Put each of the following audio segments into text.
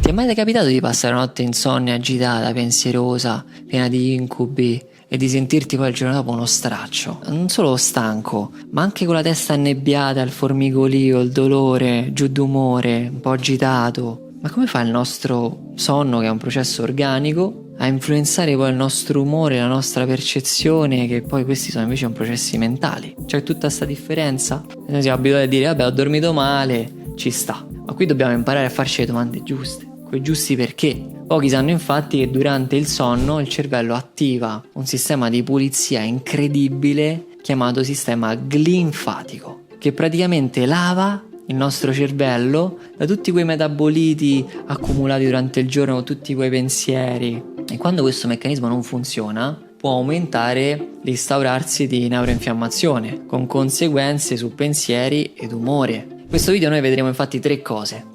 Ti è mai capitato di passare una notte insonne, agitata, pensierosa, piena di incubi e di sentirti poi il giorno dopo uno straccio? Non solo stanco, ma anche con la testa annebbiata, il formigolio, il dolore, giù d'umore, un po' agitato. Ma come fa il nostro sonno, che è un processo organico, a influenzare poi il nostro umore, la nostra percezione, che poi questi sono invece processi mentali? C'è tutta sta differenza? Noi siamo abituati a dire vabbè, ho dormito male, ci sta. Ma qui dobbiamo imparare a farci le domande giuste, quei giusti perché. Pochi sanno infatti che durante il sonno il cervello attiva un sistema di pulizia incredibile chiamato sistema glinfatico, che praticamente lava il nostro cervello da tutti quei metaboliti accumulati durante il giorno, tutti quei pensieri. E quando questo meccanismo non funziona, può aumentare l'instaurarsi di neuroinfiammazione, con conseguenze su pensieri ed umore. In questo video noi vedremo infatti 3 cose.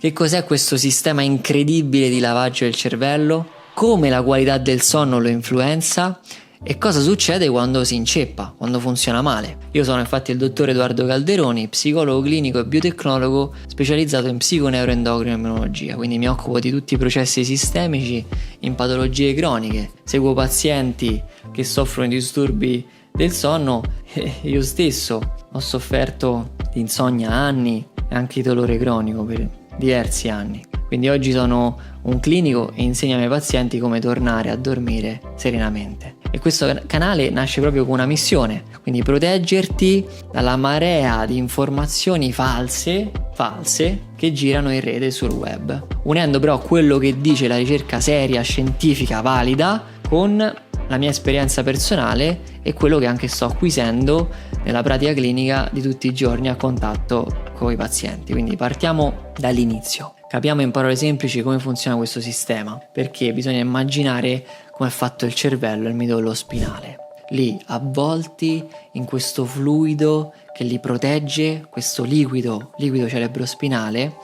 Che cos'è questo sistema incredibile di lavaggio del cervello? Come la qualità del sonno lo influenza? E cosa succede quando si inceppa, quando funziona male? Io sono infatti il dottor Edoardo Calderoni, psicologo clinico e biotecnologo specializzato in psiconeuroendocrino e immunologia, quindi mi occupo di tutti i processi sistemici in patologie croniche, seguo pazienti che soffrono di disturbi del sonno e io stesso ho sofferto di insonnia anni e anche di dolore cronico per diversi anni. Quindi oggi sono un clinico e insegno ai miei pazienti come tornare a dormire serenamente. E questo canale nasce proprio con una missione, quindi proteggerti dalla marea di informazioni false che girano in rete sul web, unendo però quello che dice la ricerca seria, scientifica, valida, con la mia esperienza personale e quello che anche sto acquisendo nella pratica clinica di tutti i giorni a contatto con i pazienti. Quindi partiamo dall'inizio. Capiamo in parole semplici come funziona questo sistema, perché bisogna immaginare come è fatto il cervello e il midollo spinale. Lì avvolti in questo fluido che li protegge, questo liquido cerebrospinale,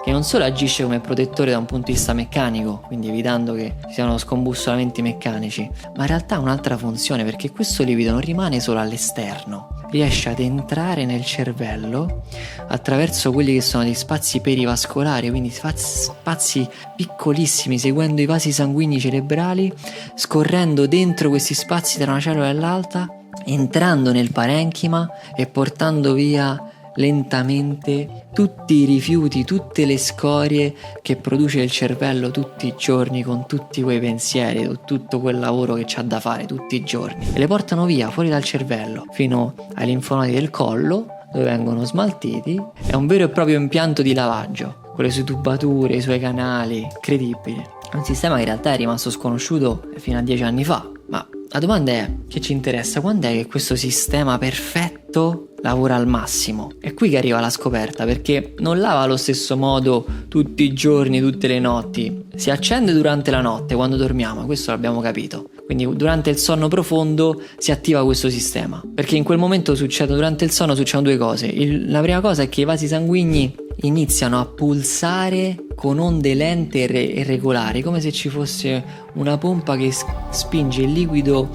che non solo agisce come protettore da un punto di vista meccanico, quindi evitando che ci siano scombussolamenti meccanici, ma in realtà ha un'altra funzione, perché questo liquido non rimane solo all'esterno, riesce ad entrare nel cervello attraverso quelli che sono gli spazi perivascolari, quindi spazi piccolissimi, seguendo i vasi sanguigni cerebrali, scorrendo dentro questi spazi tra una cellula e l'altra, entrando nel parenchima e portando via lentamente tutti i rifiuti, tutte le scorie che produce il cervello tutti i giorni, con tutti quei pensieri, tutto quel lavoro che c'ha da fare tutti i giorni, e le portano via fuori dal cervello fino ai linfonodi del collo, dove vengono smaltiti. È un vero e proprio impianto di lavaggio, con le sue tubature, i suoi canali, incredibile. È un sistema che in realtà è rimasto sconosciuto fino a 10 anni fa, ma la domanda è, che ci interessa, quando è che questo sistema perfetto lavora al massimo? È qui che arriva la scoperta, perché non lava allo stesso modo tutti i giorni, tutte le notti. Si accende durante la notte, quando dormiamo, questo l'abbiamo capito. Quindi durante il sonno profondo si attiva questo sistema, perché in quel momento durante il sonno succedono 2 cose. La prima cosa è che i vasi sanguigni iniziano a pulsare con onde lente e regolari, come se ci fosse una pompa che spinge il liquido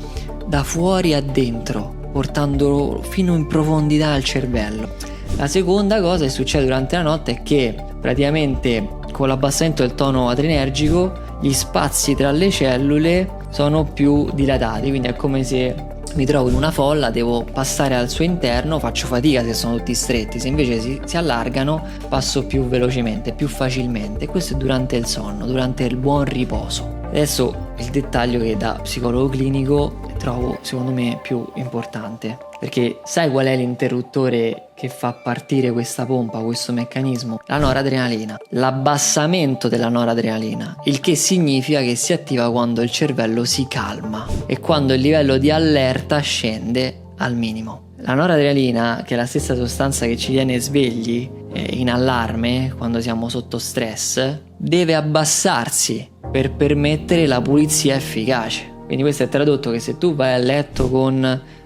da fuori a dentro, portandolo fino in profondità al cervello. La seconda cosa che succede durante la notte è che praticamente con l'abbassamento del tono adrenergico gli spazi tra le cellule sono più dilatati, quindi è come se mi trovo in una folla, devo passare al suo interno, faccio fatica se sono tutti stretti. Se invece si allargano, passo più velocemente, più facilmente. Questo è durante il sonno, durante il buon riposo. Adesso il dettaglio che da psicologo clinico trovo secondo me più importante, perché sai qual è l'interruttore che fa partire questa pompa, questo meccanismo? La noradrenalina, l'abbassamento della noradrenalina, il che significa che si attiva quando il cervello si calma e quando il livello di allerta scende al minimo. La noradrenalina, che è la stessa sostanza che ci tiene svegli in allarme quando siamo sotto stress, deve abbassarsi per permettere la pulizia efficace. Quindi questo è tradotto che se tu vai a letto con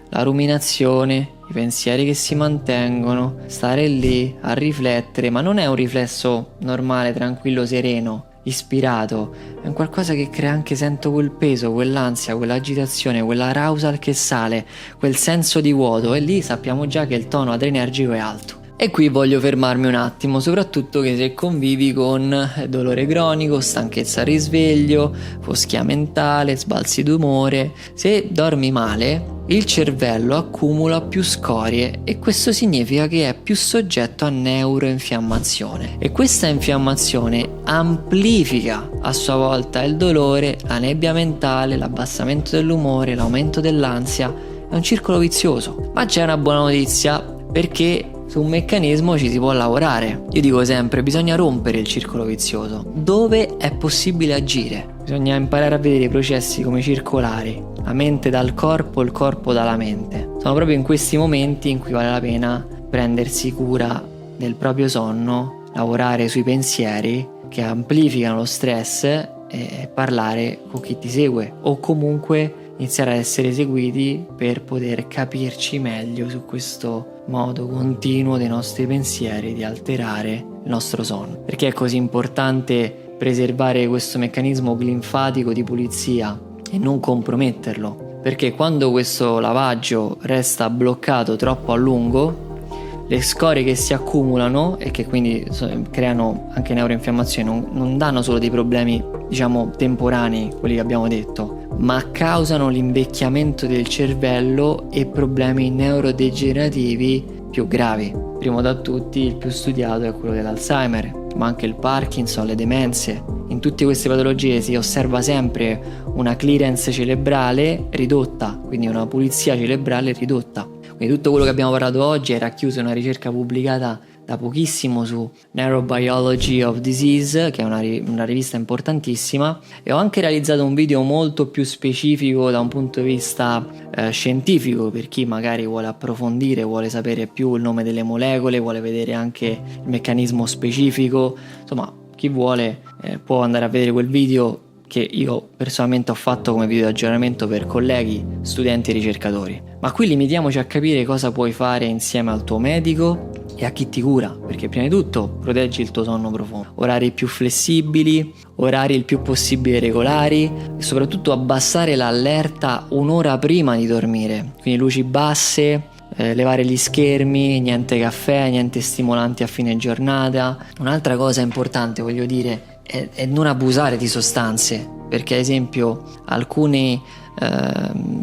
la ruminazione, i pensieri che si mantengono, stare lì a riflettere, ma non è un riflesso normale, tranquillo, sereno, ispirato, è un qualcosa che crea anche, sento quel peso, quell'ansia, quell'agitazione, quell'arousal che sale, quel senso di vuoto, e lì sappiamo già che il tono adrenergico è alto. E qui voglio fermarmi un attimo, soprattutto che se convivi con dolore cronico, stanchezza al risveglio, foschia mentale, sbalzi d'umore, se dormi male, il cervello accumula più scorie e questo significa che è più soggetto a neuroinfiammazione. E questa infiammazione amplifica a sua volta il dolore, la nebbia mentale, l'abbassamento dell'umore, l'aumento dell'ansia. È un circolo vizioso. Ma c'è una buona notizia, perché su un meccanismo ci si può lavorare. Io dico sempre, bisogna rompere il circolo vizioso. Dove è possibile agire? Bisogna imparare a vedere i processi come circolari, la mente dal corpo, il corpo dalla mente. Sono proprio in questi momenti in cui vale la pena prendersi cura del proprio sonno, lavorare sui pensieri che amplificano lo stress e parlare con chi ti segue, o comunque iniziare ad essere seguiti per poter capirci meglio su questo modo continuo dei nostri pensieri di alterare il nostro sonno. Perché è così importante preservare questo meccanismo linfatico di pulizia e non comprometterlo? Perché quando questo lavaggio resta bloccato troppo a lungo, le scorie che si accumulano e che quindi creano anche neuroinfiammazione non danno solo dei problemi, diciamo, temporanei, quelli che abbiamo detto, ma causano l'invecchiamento del cervello e problemi neurodegenerativi più gravi. Primo da tutti, il più studiato è quello dell'Alzheimer, ma anche il Parkinson, le demenze. In tutte queste patologie si osserva sempre una clearance cerebrale ridotta, quindi una pulizia cerebrale ridotta. Quindi tutto quello che abbiamo parlato oggi è racchiuso in una ricerca pubblicata da pochissimo su Neurobiology of Disease, che è una rivista importantissima, e ho anche realizzato un video molto più specifico da un punto di vista scientifico, per chi magari vuole approfondire, vuole sapere più il nome delle molecole, vuole vedere anche il meccanismo specifico. Insomma, chi vuole può andare a vedere quel video che io personalmente ho fatto come video di aggiornamento per colleghi, studenti e ricercatori. Ma qui limitiamoci a capire cosa puoi fare insieme al tuo medico e a chi ti cura, perché prima di tutto proteggi il tuo sonno profondo. Orari più flessibili, orari il più possibile regolari e soprattutto abbassare l'allerta un'ora prima di dormire, quindi luci basse, levare gli schermi, niente caffè, niente stimolanti a fine giornata. Un'altra cosa importante, voglio dire, è non abusare di sostanze, perché ad esempio alcune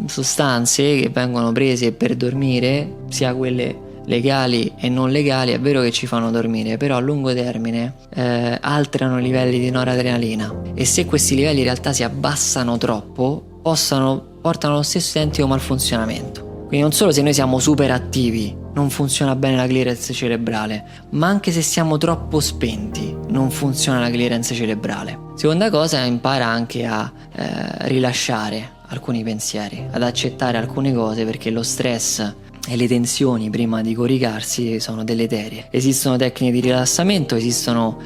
sostanze che vengono prese per dormire, sia quelle legali e non legali, è vero che ci fanno dormire, però a lungo termine alterano i livelli di noradrenalina, e se questi livelli in realtà si abbassano troppo portano allo stesso identico malfunzionamento. Quindi non solo se noi siamo super attivi non funziona bene la clearance cerebrale, ma anche se siamo troppo spenti non funziona la clearance cerebrale. Seconda cosa, impara anche a rilasciare alcuni pensieri, ad accettare alcune cose, perché lo stress e le tensioni prima di coricarsi sono deleterie. Esistono tecniche di rilassamento, esistono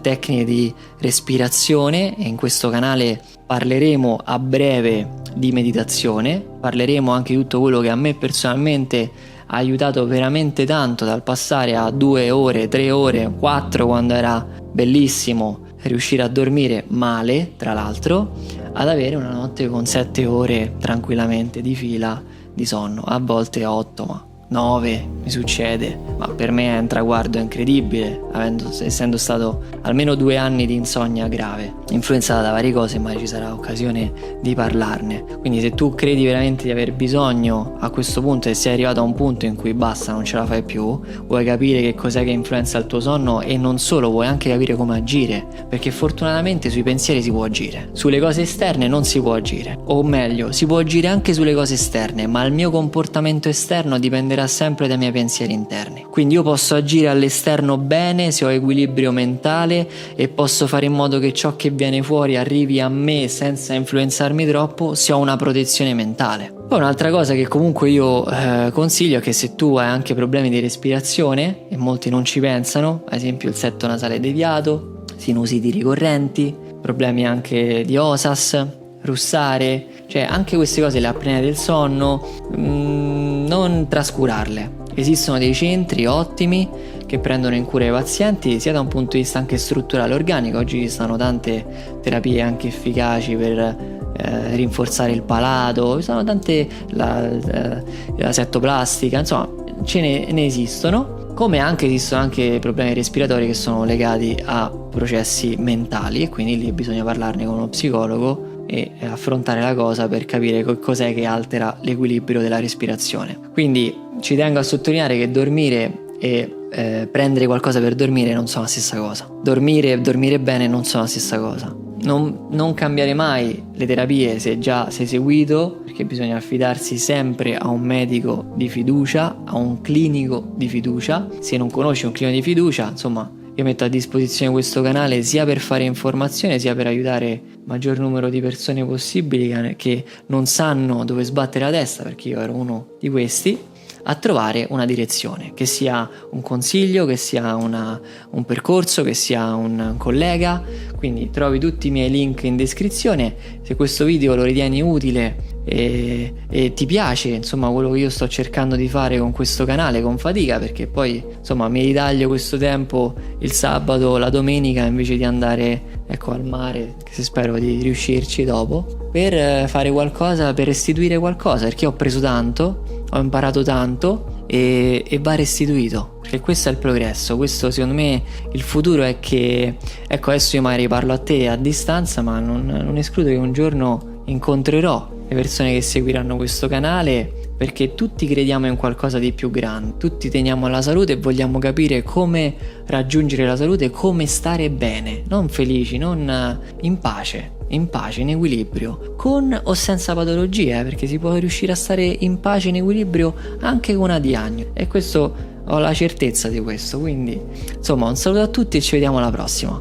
tecniche di respirazione, e in questo canale parleremo a breve di meditazione, parleremo anche di tutto quello che a me personalmente ha aiutato veramente tanto, dal passare a 2 ore, 3 ore, 4 quando era bellissimo riuscire a dormire male, tra l'altro, ad avere una notte con 7 ore tranquillamente di fila di sonno, a volte 8, ma 9 mi succede, ma per me è un traguardo incredibile, essendo stato almeno 2 anni di insonnia grave, influenzata da varie cose, ma ci sarà occasione di parlarne. Quindi se tu credi veramente di aver bisogno a questo punto, e sei arrivato a un punto in cui basta, non ce la fai più, vuoi capire che cos'è che influenza il tuo sonno, e non solo, vuoi anche capire come agire, perché fortunatamente sui pensieri si può agire, sulle cose esterne non si può agire, o meglio, si può agire anche sulle cose esterne, ma il mio comportamento esterno dipenderà sempre dai miei pensieri interni. Quindi io posso agire all'esterno bene se ho equilibrio mentale, e posso fare in modo che ciò che viene fuori arrivi a me senza influenzarmi troppo se ho una protezione mentale. Poi un'altra cosa che comunque io consiglio è che se tu hai anche problemi di respirazione, e molti non ci pensano, ad esempio il setto nasale deviato, sinusiti ricorrenti, problemi anche di OSAS, russare, cioè anche queste cose, le apnee del sonno, non trascurarle. Esistono dei centri ottimi che prendono in cura i pazienti sia da un punto di vista anche strutturale organico. Oggi ci sono tante terapie anche efficaci per rinforzare il palato, ci sono tante, la settoplastica, insomma ne esistono, Come anche esistono anche problemi respiratori che sono legati a processi mentali, e quindi lì bisogna parlarne con uno psicologo e affrontare la cosa per capire cos'è che altera l'equilibrio della respirazione. Quindi ci tengo a sottolineare che dormire e prendere qualcosa per dormire non sono la stessa cosa. Dormire e dormire bene non sono la stessa cosa. Non cambiare mai le terapie se già sei seguito, perché bisogna affidarsi sempre a un medico di fiducia, a un clinico di fiducia. Se non conosci un clinico di fiducia, insomma, io metto a disposizione questo canale sia per fare informazione, sia per aiutare il maggior numero di persone possibili che non sanno dove sbattere la testa, perché io ero uno di questi, a trovare una direzione, che sia un consiglio, che sia un percorso, che sia un collega. Quindi trovi tutti i miei link in descrizione. Se questo video lo ritieni utile e ti piace, insomma, quello che io sto cercando di fare con questo canale con fatica, perché poi insomma mi ritaglio questo tempo il sabato, la domenica, invece di andare al mare, che spero di riuscirci dopo, per fare qualcosa, per restituire qualcosa, perché ho preso tanto, ho imparato tanto e va restituito, perché questo è il progresso. Questo, secondo me, il futuro è che, adesso io magari parlo a te a distanza, ma non escludo che un giorno incontrerò le persone che seguiranno questo canale, perché tutti crediamo in qualcosa di più grande, tutti teniamo alla salute e vogliamo capire come raggiungere la salute, come stare bene, non felici, non in pace, in equilibrio, con o senza patologie, perché si può riuscire a stare in pace, in equilibrio anche con una diagnosi, e questo ho la certezza di questo. Quindi insomma, un saluto a tutti e ci vediamo alla prossima.